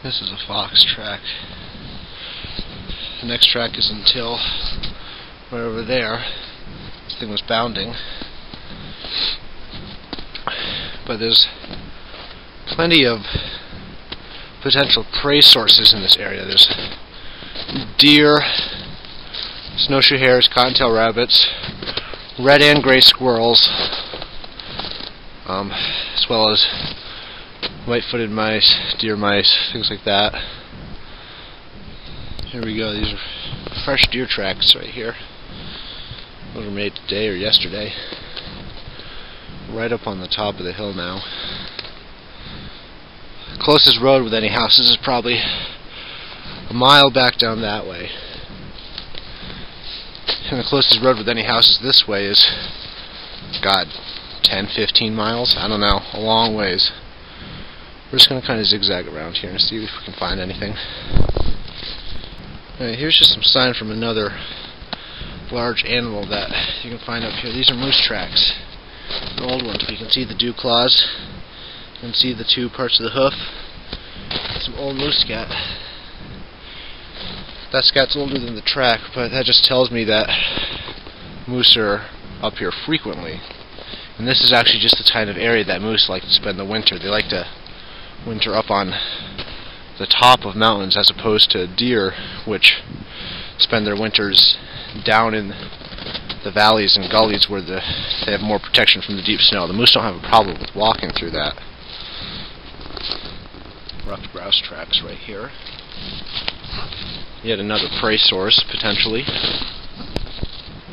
This is a fox track. The next track is until right over there. This thing was bounding. But there's plenty of potential prey sources in this area. There's deer, snowshoe hares, cottontail rabbits, red and gray squirrels, as well as white-footed mice, deer mice, things like that. Here we go. These are fresh deer tracks right here. Those were made today or yesterday. Right up on the top of the hill now. The closest road with any houses is probably a mile back down that way. And the closest road with any houses this way is, God, 10, 15 miles? I don't know, a long ways. We're just going to kind of zigzag around here and see if we can find anything. Alright, here's just some sign from another large animal that you can find up here. These are moose tracks. An old ones. You can see the dew claws. You can see the two parts of the hoof. Some old moose scat. That scat's older than the track, but that just tells me that moose are up here frequently. And this is actually just the kind of area that moose like to spend the winter. They like to winter up on the top of mountains as opposed to deer, which spend their winters down in the valleys and gullies where they have more protection from the deep snow. The moose don't have a problem with walking through that. Ruffed grouse tracks right here. Yet another prey source, potentially.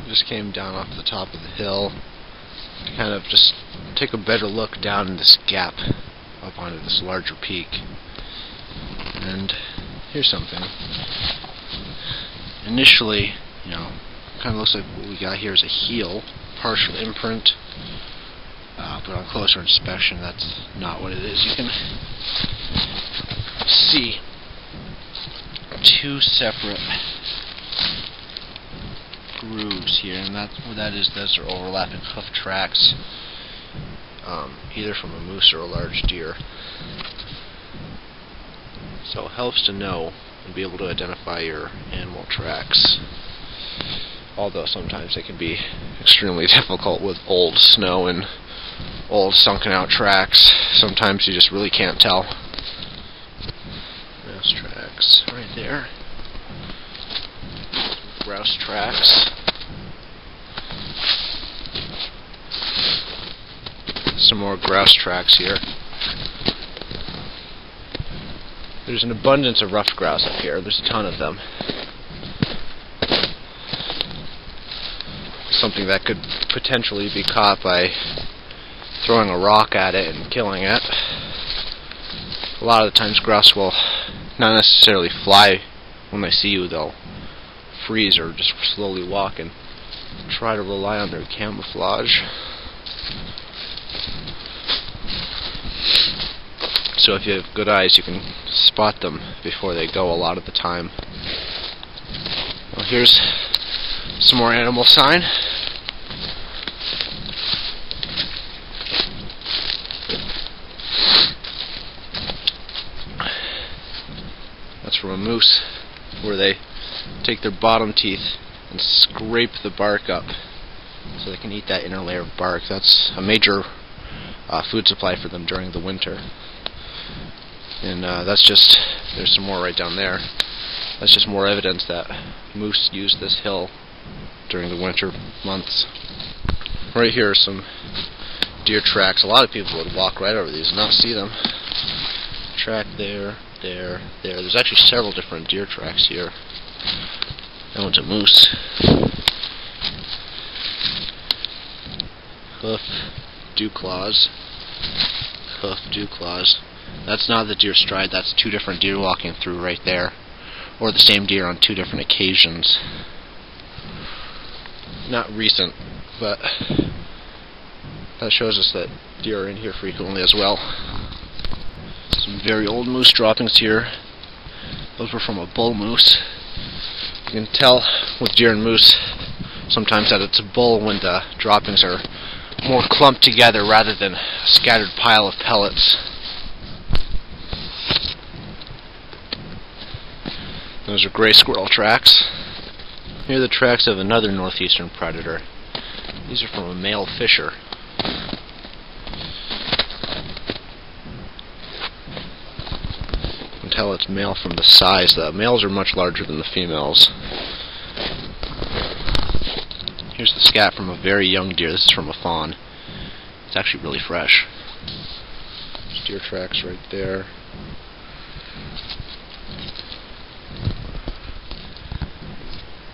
Just came down off the top of the hill to kind of just take a better look down in this gap up onto this larger peak. And here's something. Initially, kind of looks like what we got here is a heel, partial imprint, but on closer inspection that's not what it is. You can see two separate grooves here, and that's what that is. Those are overlapping hoof tracks, either from a moose or a large deer. So it helps to know and be able to identify your animal tracks, although sometimes they can be extremely difficult with old snow and old sunken out tracks. Sometimes you just really can't tell. Mouse tracks right there. Grouse tracks. Some more grouse tracks here. There's an abundance of ruffed grouse up here. There's a ton of them. Something that could potentially be caught by throwing a rock at it and killing it. A lot of the times grouse will not necessarily fly when they see you. They'll freeze or just slowly walk and try to rely on their camouflage. So if you have good eyes, you can spot them before they go a lot of the time. Well, here's some more animal sign. That's from a moose, where they take their bottom teeth and scrape the bark up so they can eat that inner layer of bark. That's a major food supply for them during the winter. And that's just, there's some more right down there. That's just more evidence that moose use this hill during the winter months. Right here are some deer tracks. A lot of people would walk right over these and not see them. Track there, there, there. There's actually several different deer tracks here. That one's a moose. Hoof, dew claws. Hoof, dew claws. That's not the deer stride, that's two different deer walking through right there. Or the same deer on two different occasions. Not recent, but that shows us that deer are in here frequently as well. Some very old moose droppings here. Those were from a bull moose. You can tell with deer and moose sometimes that it's a bull when the droppings are more clumped together rather than a scattered pile of pellets. Those are gray squirrel tracks. Here are the tracks of another northeastern predator. These are from a male fisher. You can tell it's male from the size. The males are much larger than the females. Here's the scat from a very young deer. This is from a fawn. It's actually really fresh. There's deer tracks right there.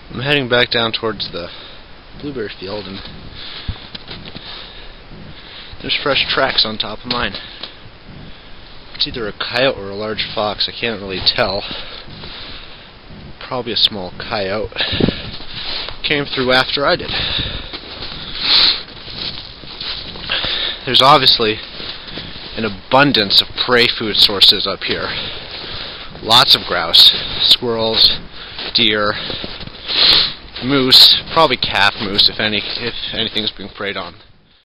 I'm heading back down towards the blueberry field, and there's fresh tracks on top of mine. It's either a coyote or a large fox. I can't really tell. Probably a small coyote. Came through after I did. There's obviously an abundance of prey food sources up here. Lots of grouse, squirrels, deer, moose, probably calf moose if anything's being preyed on.